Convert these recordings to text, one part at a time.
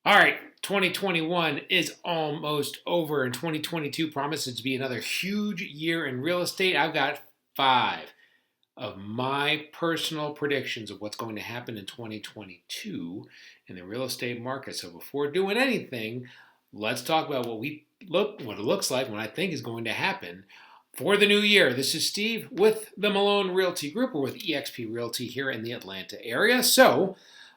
All right, 2021 is almost over, and 2022 promises to be another huge year in real estate. I've got five of my personal predictions of what's going to happen in 2022 in the real estate market. So before doing anything, let's talk about what it looks like, what I think is going to happen for the new year. This is Steve with the Malone Realty Group, or with eXp Realty here in the Atlanta area.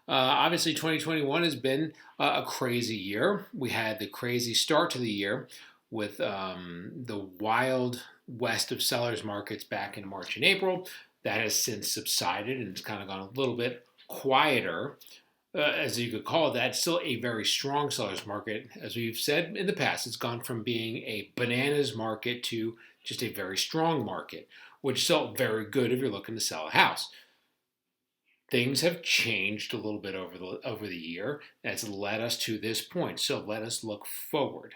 Obviously, 2021 has been a crazy year. We had the crazy start to the year with the wild west of sellers markets back in March and April. That has since subsided and it's kind of gone a little bit quieter, as you could call it. That's still a very strong sellers market. As we've said in the past, it's gone from being a bananas market to just a very strong market, which is still very good if you're looking to sell a house. Things have changed a little bit over the year. That's led us to this point. So let us look forward.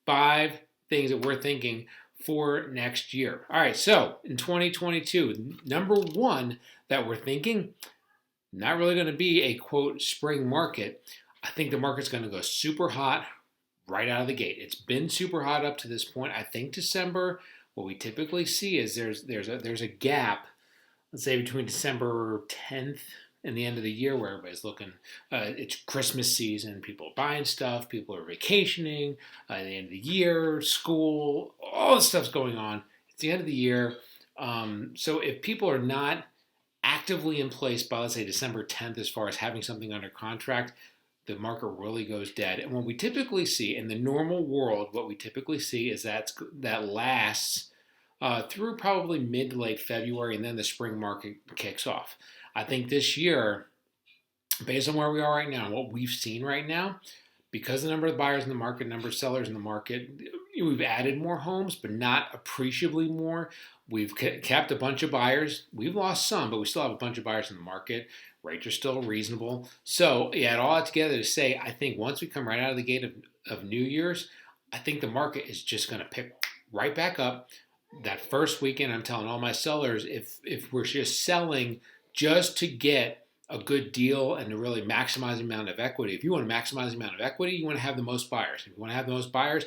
Five things that we're thinking for next year. All right, so in 2022, number one that we're thinking, not really going to be a quote spring market. I think the market's going to go super hot right out of the gate. It's been super hot up to this point. I think December, what we typically see is there's a gap, let's say between December 10th and the end of the year, where everybody's looking. It's Christmas season. People are buying stuff. People are vacationing. At the end of the year, school, all this stuff's going on. It's the end of the year. So if people are not actively in place by, let's say, December 10th, as far as having something under contract, the market really goes dead. And what we typically see in the normal world, what we typically see is that lasts through probably mid to late February, and then the spring market kicks off. I think this year, based on where we are right now, what we've seen right now, because the number of buyers in the market, number of sellers in the market, we've added more homes, but not appreciably more. We've kept a bunch of buyers. We've lost some, but we still have a bunch of buyers in the market. Rates are still reasonable. So, add all that together to say, I think once we come right out of the gate of New Year's, I think the market is just going to pick right back up. That first weekend, I'm telling all my sellers, if we're just selling just to get a good deal and to really maximize the amount of equity. If you want to maximize the amount of equity, you want to have the most buyers. If you want to have the most buyers,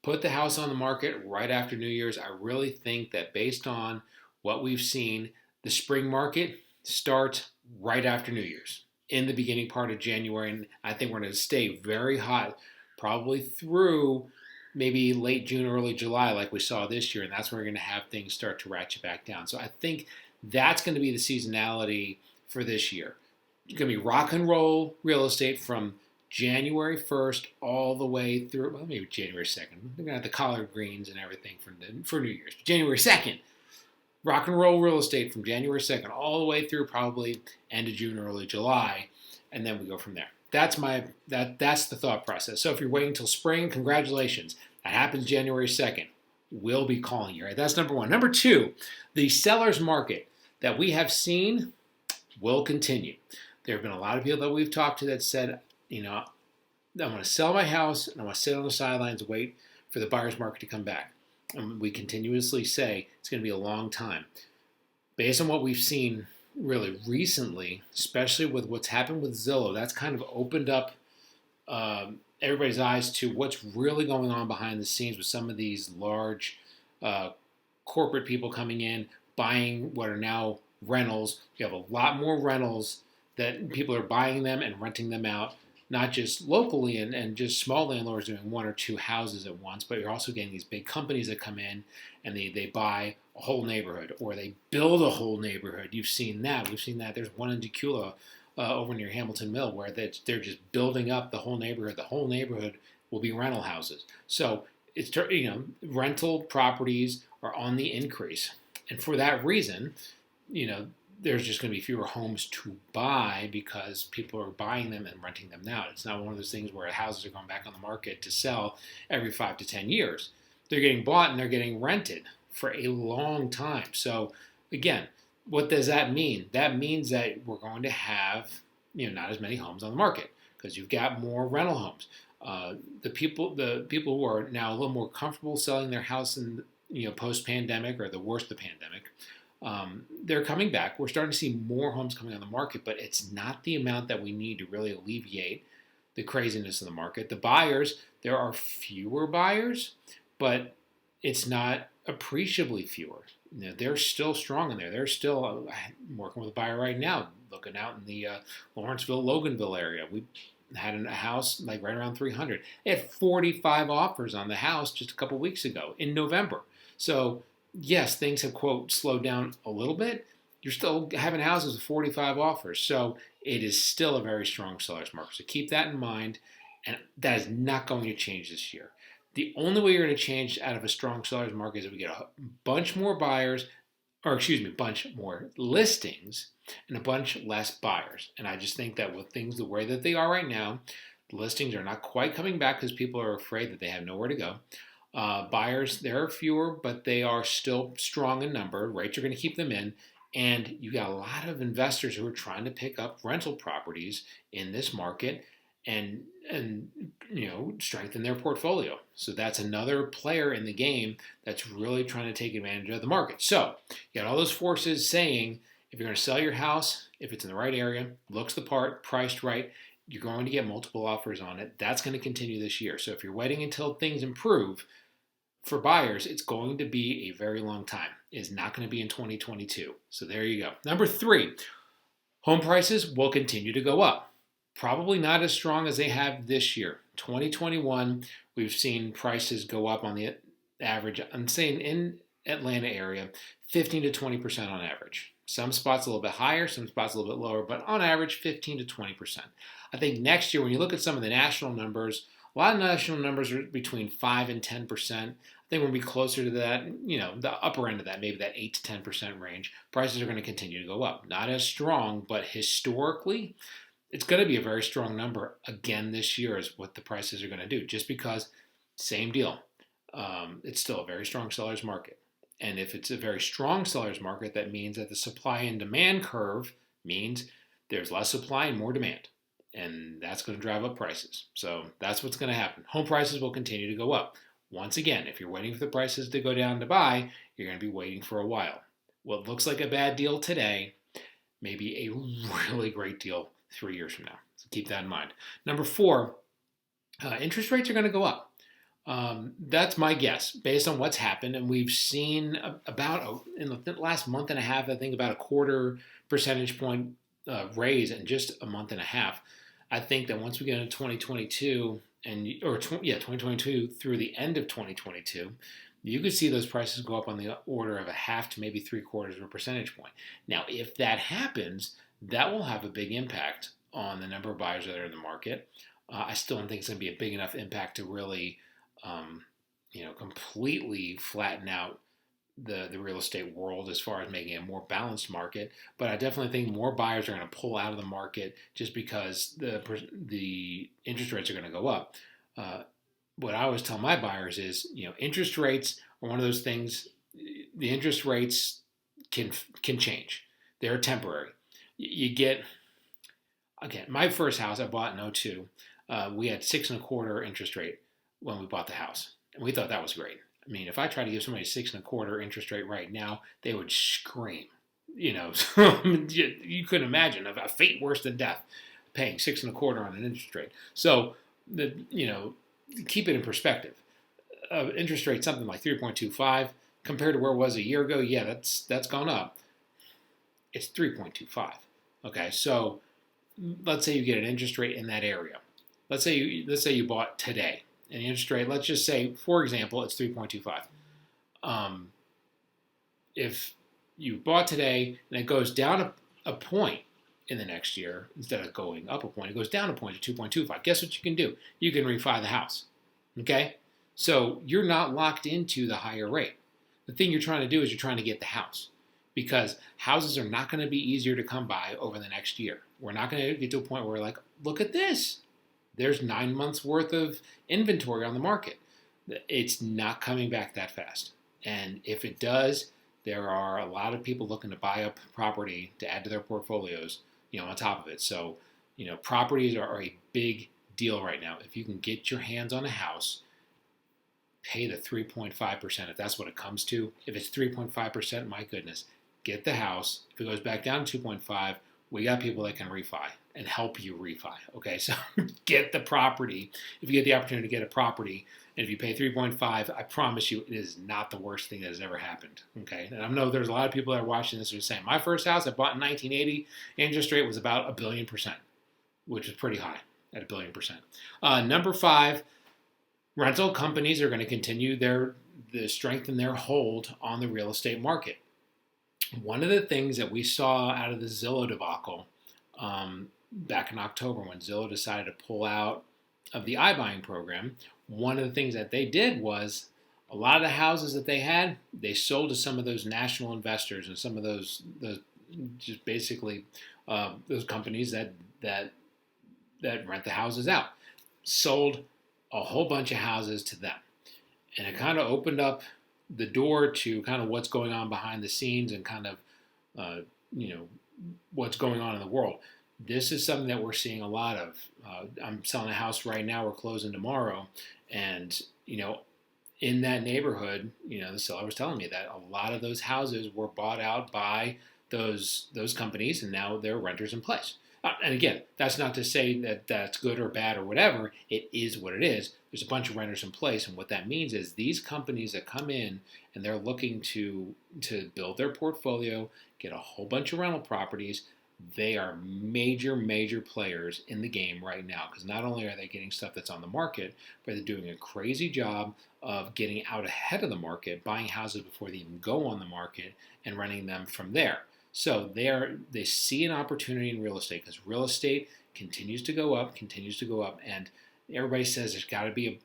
put the house on the market right after New Year's. I really think that based on what we've seen, the spring market starts right after New Year's, in the beginning part of January. And I think we're going to stay very hot probably through maybe late June, early July, like we saw this year. And that's when we're going to have things start to ratchet back down. So I think that's going to be the seasonality for this year. It's going to be rock and roll real estate from January 1st all the way through, well, maybe January 2nd. We're going to have the collard greens and everything for New Year's. January 2nd, rock and roll real estate from January 2nd all the way through probably end of June, early July, and then we go from there. That's the thought process. So if you're waiting until spring, congratulations. That happens January 2nd. We'll be calling you, right? That's number one. Number two, the seller's market that we have seen will continue. There have been a lot of people that we've talked to that said, I want to sell my house and I want to sit on the sidelines and wait for the buyer's market to come back. And we continuously say it's going to be a long time. Based on what we've seen really recently, especially with what's happened with Zillow, that's kind of opened up everybody's eyes to what's really going on behind the scenes with some of these large corporate people coming in, buying what are now rentals. You have a lot more rentals that people are buying them and renting them out, not just locally and just small landlords doing one or two houses at once, but you're also getting these big companies that come in and they buy a whole neighborhood, or they build a whole neighborhood. You've seen that. We've seen that. There's one in Decula over near Hamilton Mill where they're just building up the whole neighborhood. The whole neighborhood will be rental houses. So it's, rental properties are on the increase. And for that reason, there's just going to be fewer homes to buy because people are buying them and renting them out. It's not one of those things where houses are going back on the market to sell every 5 to 10 years. They're getting bought and they're getting rented for a long time. So again, what does that mean? That means that we're going to have, not as many homes on the market because you've got more rental homes. The people who are now a little more comfortable selling their house in, post-pandemic or the worst of the pandemic, they're coming back. We're starting to see more homes coming on the market, but it's not the amount that we need to really alleviate the craziness of the market. The buyers, there are fewer buyers, but it's not appreciably fewer. They're still strong in there. They're still working with a buyer right now, looking out in the Lawrenceville, Loganville area. We had a house like right around 300. They had 45 offers on the house just a couple weeks ago in November. So yes, things have, quote, slowed down a little bit. You're still having houses with 45 offers. So it is still a very strong seller's market. So keep that in mind. And that is not going to change this year. The only way you're going to change out of a strong seller's market is if we get a bunch more buyers, or excuse me, a bunch more listings and a bunch less buyers. And I just think that with things the way that they are right now, the listings are not quite coming back because people are afraid that they have nowhere to go. Buyers, there are fewer, but they are still strong in number. Rates are going to keep them in. And you got a lot of investors who are trying to pick up rental properties in this market and strengthen their portfolio. So that's another player in the game that's really trying to take advantage of the market. So you got all those forces saying if you're going to sell your house, if it's in the right area, looks the part, priced right, you're going to get multiple offers on it. That's going to continue this year. So if you're waiting until things improve, for buyers, it's going to be a very long time. It's not going to be in 2022. So there you go. Number 3, home prices will continue to go up. Probably not as strong as they have this year. 2021, we've seen prices go up on the average, I'm saying in Atlanta area, 15 to 20% on average. Some spots a little bit higher, some spots a little bit lower, but on average, 15 to 20%. I think next year, when you look at some of the national numbers, a lot of national numbers are between 5 and 10%. I think we'll be closer to that, the upper end of that, maybe that 8 to 10% range. Prices are going to continue to go up. Not as strong, but historically, it's going to be a very strong number again this year is what the prices are going to do. Just because, same deal. It's still a very strong seller's market. And if it's a very strong seller's market, that means that the supply and demand curve means there's less supply and more demand. And that's going to drive up prices. So that's what's going to happen. Home prices will continue to go up. Once again, if you're waiting for the prices to go down to buy, you're going to be waiting for a while. What looks like a bad deal today may be a really great deal 3 years from now. So keep that in mind. Number 4, interest rates are going to go up. That's my guess based on what's happened. And we've seen in the last month and a half, I think about a quarter percentage point raise in just a month and a half. I think that once we get into 2022 2022 through the end of 2022, you could see those prices go up on the order of a half to maybe 3/4 of a percentage point. Now, if that happens, that will have a big impact on the number of buyers that are in the market. I still don't think it's going to be a big enough impact to really, completely flatten out the real estate world as far as making a more balanced market. But I definitely think more buyers are going to pull out of the market just because the interest rates are going to go up. What I always tell my buyers is, interest rates are one of those things. The interest rates can change. They're temporary. You get, again, my first house I bought in 2002, we had 6.25% interest rate when we bought the house, and we thought that was great. I mean, if I tried to give somebody 6.25% interest rate right now, they would scream. You couldn't imagine a fate worse than death, paying 6.25% on an interest rate. So, keep it in perspective. Interest rate something like 3.25 compared to where it was a year ago. Yeah, that's gone up. It's 3.25. Okay, so let's say you get an interest rate in that area. Let's say you bought today. And the interest rate, let's just say, for example, it's 3.25. If you bought today and it goes down a point in the next year, instead of going up a point, it goes down a point to 2.25. Guess what you can do? You can refi the house. Okay? So you're not locked into the higher rate. The thing you're trying to do is you're trying to get the house. Because houses are not going to be easier to come by over the next year. We're not going to get to a point where we're like, look at this. There's 9 months worth of inventory on the market. It's not coming back that fast. And if it does, there are a lot of people looking to buy up property to add to their portfolios, on top of it. So, properties are a big deal right now. If you can get your hands on a house, pay the 3.5% if that's what it comes to. If it's 3.5%, my goodness, get the house. If it goes back down to 2.5, We got people that can refi and help you refi. Okay, so get the property. If you get the opportunity to get a property, and if you pay 3.5, I promise you, it is not the worst thing that has ever happened. Okay, and I know there's a lot of people that are watching this who are saying, my first house I bought in 1980, interest rate was about 1,000,000,000%, which is pretty high at 1,000,000,000%. Number 5, rental companies are going to continue the strengthen their hold on the real estate market. One of the things that we saw out of the Zillow debacle back in October when Zillow decided to pull out of the iBuying program, one of the things that they did was a lot of the houses that they had, they sold to some of those national investors and some of those just basically those companies that rent the houses out. Sold a whole bunch of houses to them. And it kind of opened up the door to kind of what's going on behind the scenes and kind of, what's going on in the world. This is something that we're seeing a lot of. I'm selling a house right now. We're closing tomorrow. And, in that neighborhood, the seller was telling me that a lot of those houses were bought out by those companies, and now they're renters in place. And again, that's not to say that that's good or bad or whatever. It is what it is. There's a bunch of renters in place, and what that means is these companies that come in and they're looking to build their portfolio, get a whole bunch of rental properties, they are major players in the game right now, because not only are they getting stuff that's on the market, but they're doing a crazy job of getting out ahead of the market, buying houses before they even go on the market and renting them from there. So they see an opportunity in real estate because real estate continues to go up, and everybody says there's got to be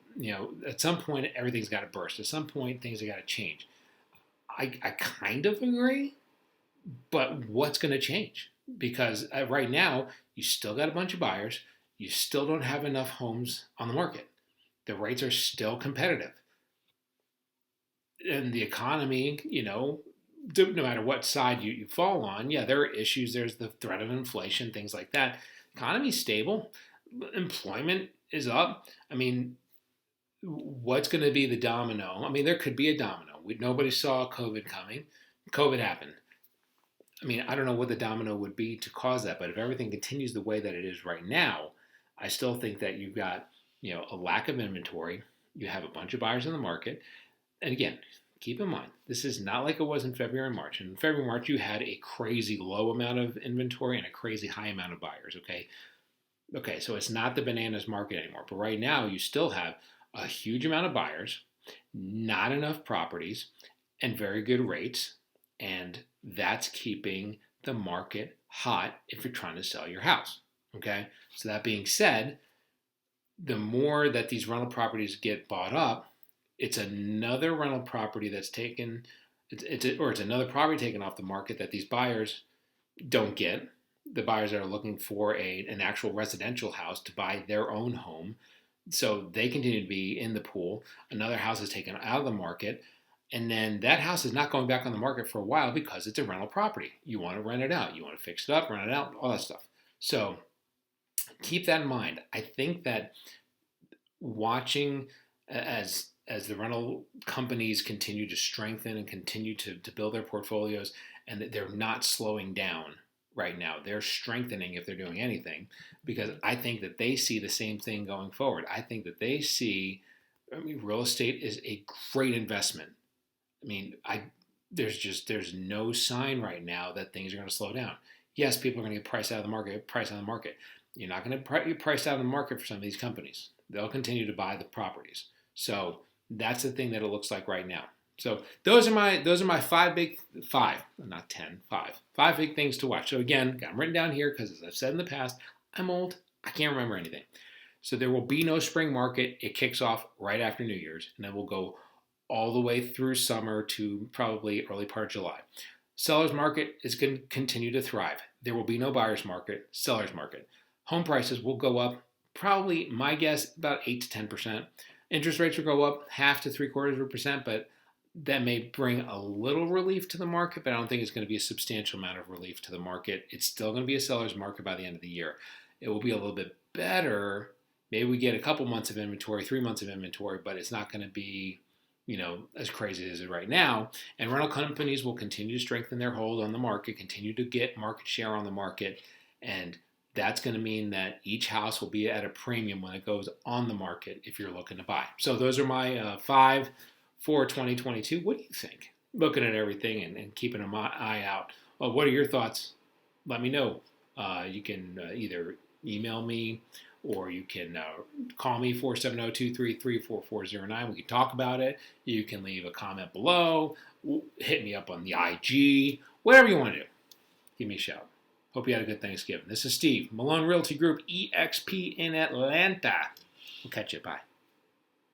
at some point everything's got to burst. At some point things have got to change. I kind of agree, but what's going to change? Because right now you still got a bunch of buyers, you still don't have enough homes on the market. The rates are still competitive, and the economy, no matter what side you fall on, yeah, there are issues. There's the threat of inflation, things like that. Economy's stable. Employment is up. I mean, what's going to be the domino? I mean, there could be a domino. Nobody saw COVID coming. COVID happened. I mean, I don't know what the domino would be to cause that, but if everything continues the way that it is right now, I still think that you've got, a lack of inventory. You have a bunch of buyers in the market. And again, keep in mind, this is not like it was in February and March. In February and March, you had a crazy low amount of inventory and a crazy high amount of buyers, okay? Okay, so it's not the bananas market anymore. But right now, you still have a huge amount of buyers, not enough properties, and very good rates. And that's keeping the market hot if you're trying to sell your house, okay? So that being said, the more that these rental properties get bought up, it's another rental property that's taken, it's another property taken off the market that these buyers don't get. The buyers that are looking for an actual residential house to buy their own home, so they continue to be in the pool. Another house is taken out of the market, and then that house is not going back on the market for a while because it's a rental property. You want to rent it out, you want to fix it up, rent it out, all that stuff. So keep that in mind. I think that watching as the rental companies continue to strengthen and continue to build their portfolios, and that they're not slowing down right now. They're strengthening if they're doing anything, because I think that they see the same thing going forward. I think that they see, real estate is a great investment. There's no sign right now that things are going to slow down. Yes, people are going to get priced out of the market. You're not going to get priced out of the market for some of these companies. They'll continue to buy the properties. So that's the thing that it looks like right now. So those are my five big things to watch. So again, got them written down here because, as I've said in the past, I'm old. I can't remember anything. So there will be no spring market. It kicks off right after New Year's, and then we'll go all the way through summer to probably early part of July. Seller's market is going to continue to thrive. There will be no buyer's market, seller's market. Home prices will go up, probably, my guess, about 8 to 10%. Interest rates will go up 0.5 to 0.75%, but that may bring a little relief to the market, but I don't think it's going to be a substantial amount of relief to the market. It's still going to be a seller's market by the end of the year. It will be a little bit better. Maybe we get a couple months of inventory, 3 months of inventory, but it's not going to be, as crazy as it is right now. And rental companies will continue to strengthen their hold on the market, continue to get market share on the market. And that's going to mean that each house will be at a premium when it goes on the market if you're looking to buy. So those are my 5 for 2022. What do you think? Looking at everything and keeping an eye out. What are your thoughts? Let me know. You can either email me or you can call me 470-233-4409. We can talk about it. You can leave a comment below. Hit me up on the IG. Whatever you want to do. Give me a shout. Hope you had a good Thanksgiving. This is Steve, Malone Realty Group, EXP in Atlanta. We'll catch you. Bye.